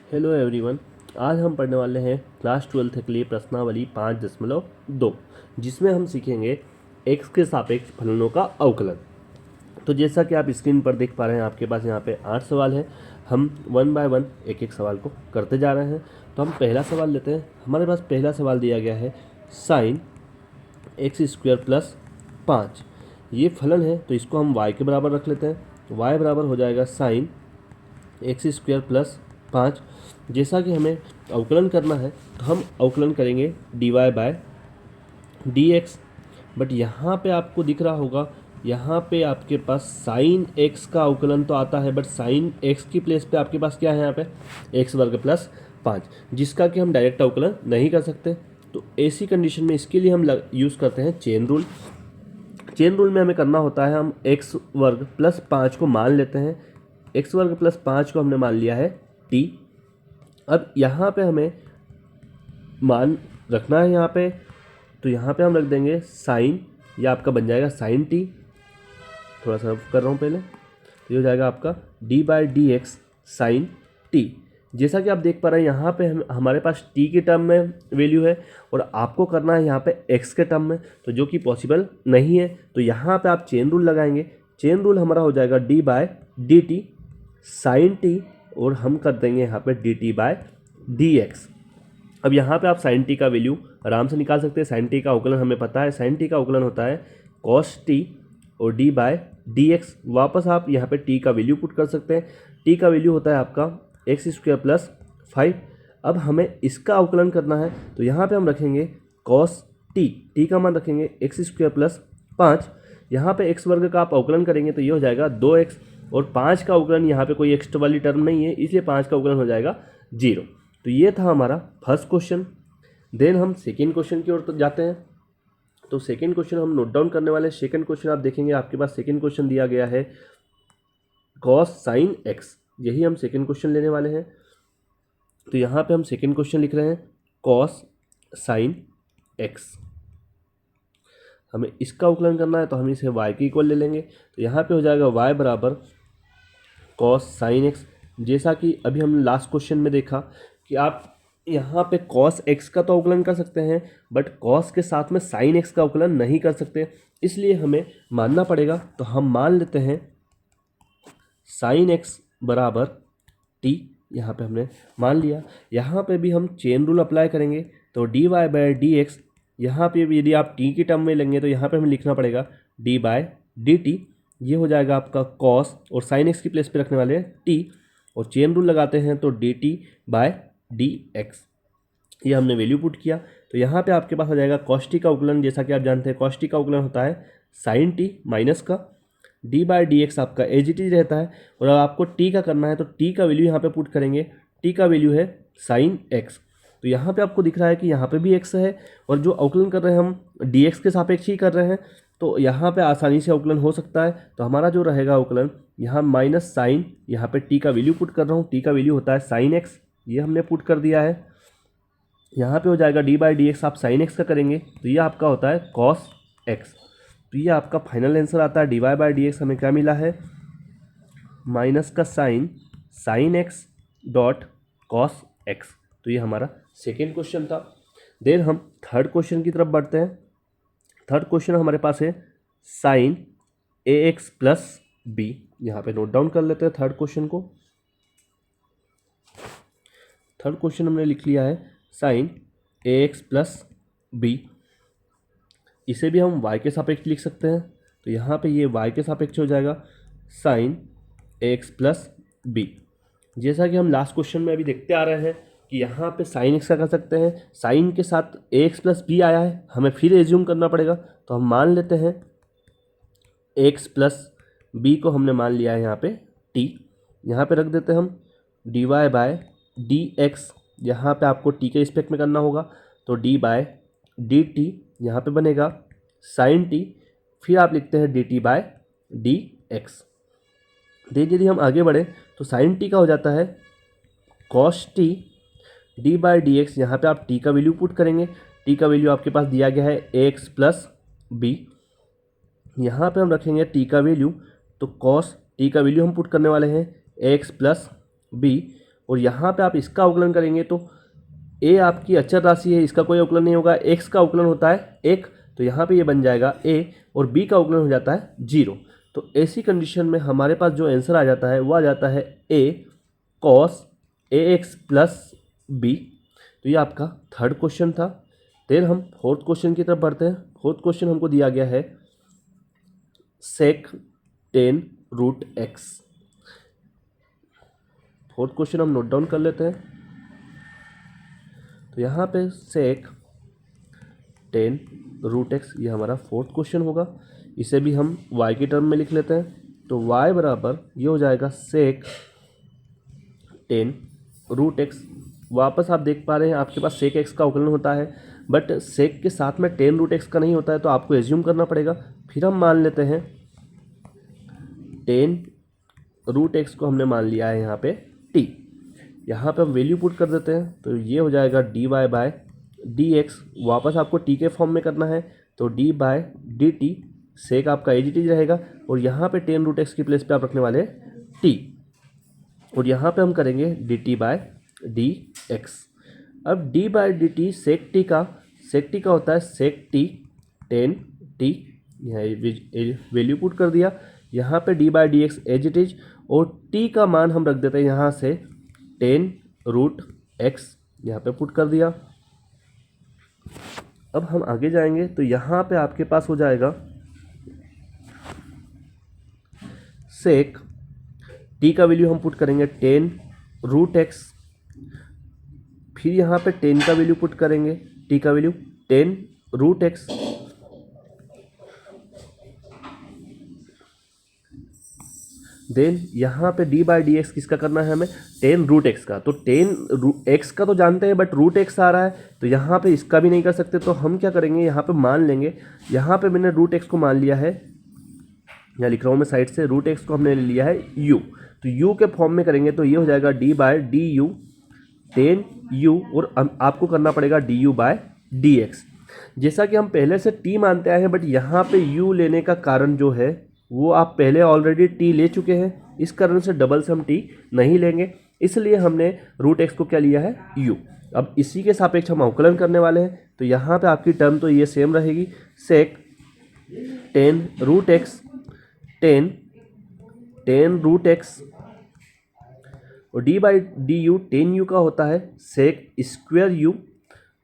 Hello everyone. आज हम पढ़ने वाले हैं क्लास 12th के लिए प्रश्नावली 5.2 जिसमें हम सीखेंगे x के सापेक्ष फलनों का अवकलन। तो जैसा कि आप स्क्रीन पर देख पा रहे हैं, आपके पास यहाँ पे 8 सवाल हैं। हम वन बाय वन एक एक सवाल को करते जा रहे हैं। तो हम पहला सवाल लेते हैं। हमारे पास पहला सवाल दिया गया है साइन x² प्लस 5। ये फलन है तो इसको हम y के बराबर रख लेते हैं। y बराबर हो जाएगा साइन x² प्लस 5। जैसा कि हमें अवकलन करना है तो हम अवकलन करेंगे dy बाय dx। बट यहाँ पे आपको दिख रहा होगा, यहाँ पे आपके पास साइन x का अवकलन तो आता है, बट साइन x की प्लेस पे आपके पास क्या है, यहाँ पे x² प्लस 5, जिसका कि हम डायरेक्ट अवकलन नहीं कर सकते। तो ऐसी कंडीशन में इसके लिए हम यूज़ करते हैं चेन रूल। चेन रूल में हमें करना होता है, हम x² प्लस 5 को मान लेते हैं। x² प्लस 5 को हमने मान लिया है t। अब यहाँ पे हमें मान रखना है यहाँ पे, तो यहाँ पे हम रख देंगे साइन, ये आपका बन जाएगा साइन t। थोड़ा सा कर रहा हूँ पहले, तो ये हो जाएगा आपका d by D X sine t। जैसा कि आप देख पा रहे हैं यहाँ पे हमारे पास t के टर्म में वैल्यू है और आपको करना है यहाँ पे x के टर्म में, तो जो कि पॉसिबल नहीं है। तो यहाँ पे आप चेन रूल लगाएंगे। चेन रूल हमारा हो जाएगा d by D T sine t, और हम कर देंगे यहाँ पे dt बाय डी एक्स। अब यहाँ पे आप साइन t का वैल्यू आराम से निकाल सकते हैं। साइन t का अवकलन हमें पता है, साइन t का अवकलन होता है cos t और d बाय डी एक्स। वापस आप यहाँ पे t का वैल्यू पुट कर सकते हैं। t का वैल्यू होता है आपका x² प्लस 5। अब हमें इसका अवकलन करना है, तो यहाँ पे हम रखेंगे cos t का मान रखेंगे x² प्लस 5। यहाँ पे x² का आप अवकलन करेंगे तो ये हो जाएगा 2x, और 5 का अवकलन यहाँ पे कोई एक्स्ट्रा वाली टर्म नहीं है, इसलिए 5 का अवकलन हो जाएगा 0। तो ये था हमारा फर्स्ट क्वेश्चन। देन हम सेकेंड क्वेश्चन की ओर जाते हैं। तो सेकेंड क्वेश्चन हम नोट डाउन करने वाले हैं। सेकेंड क्वेश्चन आप देखेंगे, आपके पास सेकेंड क्वेश्चन दिया गया है कॉस साइन x, यही हम सेकेंड क्वेश्चन लेने वाले हैं। तो यहाँ पे हम सेकेंड क्वेश्चन लिख रहे हैं कॉस साइन x। हमें इसका अवकलन करना है तो हम इसे y के इक्वल ले लेंगे। तो यहाँ पे हो जाएगा y बराबर कॉस साइन x। जैसा कि अभी हमने लास्ट क्वेश्चन में देखा कि आप यहाँ पे cos x का तो अवकलन कर सकते हैं, बट cos के साथ में sin x का अवकलन नहीं कर सकते, इसलिए हमें मानना पड़ेगा। तो हम मान लेते हैं sin x बराबर t, यहाँ पे हमने मान लिया। यहाँ पे भी हम चेन रूल अप्लाई करेंगे, तो dy बाय डी एक्स। यहाँ पे भी यदि आप t की टर्म में लेंगे तो यहाँ पे हमें लिखना पड़ेगा d बाय डी टी। ये हो जाएगा आपका cos, और sin x की प्लेस पे रखने वाले हैं t, और चेन रूल लगाते हैं तो dt बाय डी एक्स। ये हमने वैल्यू पुट किया, तो यहाँ पे आपके पास आ जाएगा cos t का अवकलन। जैसा कि आप जानते हैं cos t का अवकलन होता है sin t माइनस का d बाय डी एक्स, आपका एज इट इज रहता है। और अब आपको t का करना है तो t का वैल्यू यहाँ पे पुट करेंगे। t का वैल्यू है sin x। तो यहाँ पे आपको दिख रहा है कि यहाँ पे भी x है, और जो अवकलन कर रहे हैं हम dx के सापेक्ष ही कर रहे हैं, तो यहाँ पे आसानी से अवकलन हो सकता है। तो हमारा जो रहेगा अवकलन, यहाँ माइनस साइन, यहाँ पे t का वैल्यू पुट कर रहा हूँ, t का वैल्यू होता है sin x, ये हमने पुट कर दिया है। यहाँ पे हो जाएगा d बाई डी एक्स, आप sin x का करेंगे तो ये आपका होता है cos x। तो ये आपका फाइनल आंसर आता है dy बाई डी एक्स। हमें क्या मिला है, माइनस का sin x dot cos x। तो ये हमारा सेकेंड क्वेश्चन था। देन हम थर्ड क्वेश्चन की तरफ बढ़ते हैं। थर्ड क्वेश्चन हमारे पास है साइन ax प्लस b। यहाँ पे नोट डाउन कर लेते हैं थर्ड क्वेश्चन को। थर्ड क्वेश्चन हमने लिख लिया है साइन ax प्लस b। इसे भी हम y के सापेक्ष लिख सकते हैं, तो यहाँ पे ये y के सापेक्ष हो जाएगा साइन ax प्लस b। जैसा कि हम लास्ट क्वेश्चन में अभी देखते आ रहे हैं कि यहाँ पे साइन x का कर सकते हैं, साइन के साथ ax प्लस b आया है, हमें फिर एज्यूम करना पड़ेगा। तो हम मान लेते हैं x प्लस b को हमने मान लिया है यहाँ पे t। यहाँ पे रख देते हैं हम dy बाय डी एक्स। यहाँ पर आपको t के रिस्पेक्ट में करना होगा, तो d बाय डी टी यहाँ पर बनेगा साइन t, फिर आप लिखते हैं dt बाय डी एक्स। यदि हम आगे बढ़े तो साइन t का हो जाता है cos t d by D x. यहाँ पर आप t का वैल्यू पुट करेंगे। t का वैल्यू आपके पास दिया गया है ax प्लस b। यहाँ पे हम रखेंगे t का वैल्यू, तो cos t का वैल्यू हम पुट करने वाले हैं ax प्लस b, और यहाँ पे आप इसका अवकलन करेंगे तो a आपकी अचर राशि है, इसका कोई अवकलन नहीं होगा। x का अवकलन होता है 1, तो यहाँ पे ये बन जाएगा a, और b का अवकलन हो जाता है 0। तो ऐसी कंडीशन में हमारे पास जो आंसर आ जाता है वो आ जाता है a cos ax plus b। तो ये आपका थर्ड क्वेश्चन था। फिर हम फोर्थ क्वेश्चन की तरफ बढ़ते हैं। फोर्थ क्वेश्चन हमको दिया गया है सेक 10 रूट एक्स। फोर्थ क्वेश्चन हम नोट डाउन कर लेते हैं। तो यहाँ पे सेक 10 रूट एक्स, ये हमारा फोर्थ क्वेश्चन होगा। इसे भी हम y के टर्म में लिख लेते हैं। तो y बराबर ये हो जाएगा सेक 10 रूट एक्स। वापस आप देख पा रहे हैं आपके पास सेक एक्स का अवकलन होता है, बट सेक के साथ में 10 रूट एक्स का नहीं होता है, तो आपको एज्यूम करना पड़ेगा। फिर हम मान लेते हैं 10 रूट एक्स को हमने मान लिया है यहाँ पे t। यहाँ पे हम वैल्यू पुट कर देते हैं, तो ये हो जाएगा dy बाय डी एक्स। वापस आपको t के फॉर्म में करना है, तो d बाय डी टी। सेक आपका एज इट इज रहेगा, और यहाँ पे 10 रूट एक्स की प्लेस पे आप रखने वाले t, और यहाँ पे हम करेंगे D T by D X. अब d by D T sec T का होता है सेक टी 10 टी। यहाँ वैल्यू पुट कर दिया, यहाँ पे d by D X as it is, और t का मान हम रख देते हैं यहाँ से 10 रूट एक्स, यहाँ पे पुट कर दिया। अब हम आगे जाएंगे तो यहाँ पे आपके पास हो जाएगा सेक t का वैल्यू हम पुट करेंगे 10 रूट एक्स। फिर यहाँ पे 10 का वैल्यू पुट करेंगे, t का वैल्यू 10 रूट एक्स। देन यहाँ पे d बाई डी एक्स किसका करना है हमें, 10 रूट एक्स का। तो 10 एक्स का तो जानते हैं, बट रूट एक्स आ रहा है, तो यहाँ पे इसका भी नहीं कर सकते। तो हम क्या करेंगे, यहाँ पे मान लेंगे, यहाँ पे मैंने रूट एक्स को मान लिया है, यहाँ लिख रहा हूँ मैं साइड से, रूट एक्स को हमने ले लिया है u। तो u के फॉर्म में करेंगे तो ये हो जाएगा d by D U 10 u, और आपको करना पड़ेगा D U by D X. जैसा कि हम पहले से t मानते आए हैं, बट यहाँ पे u लेने का कारण जो है वो आप पहले ऑलरेडी t ले चुके हैं, इस कारण से डबल से हम t नहीं लेंगे, इसलिए हमने रूट एक्स को क्या लिया है, u। अब इसी के सापेक्ष हम अवकलन करने वाले हैं, तो यहाँ पे आपकी टर्म तो ये सेम रहेगी, सेक 10 रूट एक्स 10 रूट एक्स, और d by D you 10u का होता है सेक स्क्वेयर u,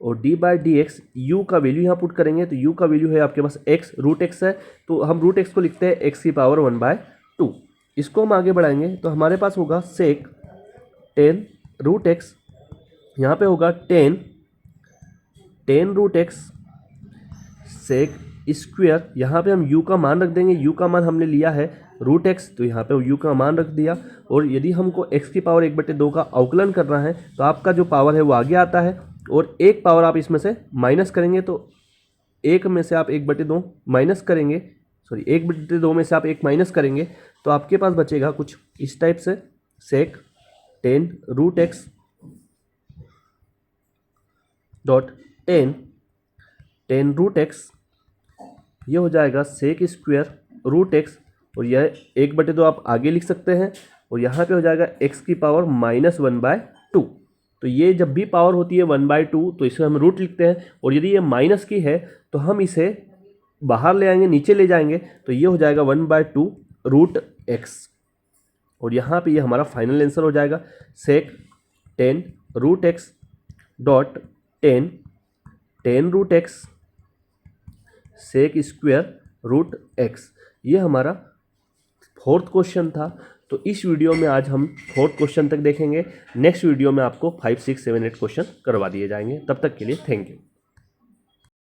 और d by D x u का वैल्यू यहाँ पुट करेंगे, तो u का वैल्यू है आपके पास x, रूट x है, तो हम रूट x को लिखते हैं x की पावर 1/2। इसको हम आगे बढ़ाएंगे तो हमारे पास होगा सेक 10 रूट x, यहाँ पे होगा 10 रूट x सेक स्क्वेयर। यहाँ पे हम u का मान रख देंगे, u का मान हमने लिया है रूट x, तो यहाँ पे u का मान रख दिया। और यदि हमको x की पावर 1/2 का अवकलन करना है, तो आपका जो पावर है वो आगे आता है, और एक पावर आप इसमें से माइनस करेंगे, तो एक में से आप 1/2 माइनस करेंगे, 1/2 में से आप 1 माइनस करेंगे, तो आपके पास बचेगा कुछ इस टाइप से, sec 10 root X dot 10 root X, ये हो जाएगा सेक स्क्वेयर रूट एक्स, और यह 1/2 आप आगे लिख सकते हैं, और यहाँ पे हो जाएगा x की पावर -1/2। तो ये जब भी पावर होती है 1/2 तो इसे हम रूट लिखते हैं, और यदि ये माइनस की है तो हम इसे बाहर ले आएंगे, नीचे ले जाएंगे, तो ये हो जाएगा 1/2 रूट x, और यहाँ पे ये हमारा फाइनल आंसर हो जाएगा, sec 10 root X dot 10 root X sec square root X. ये हमारा फोर्थ क्वेश्चन था। तो इस वीडियो में आज हम फोर्थ क्वेश्चन तक देखेंगे, नेक्स्ट वीडियो में आपको 5, 6, 7, 8 क्वेश्चन करवा दिए जाएंगे। तब तक के लिए थैंक यू।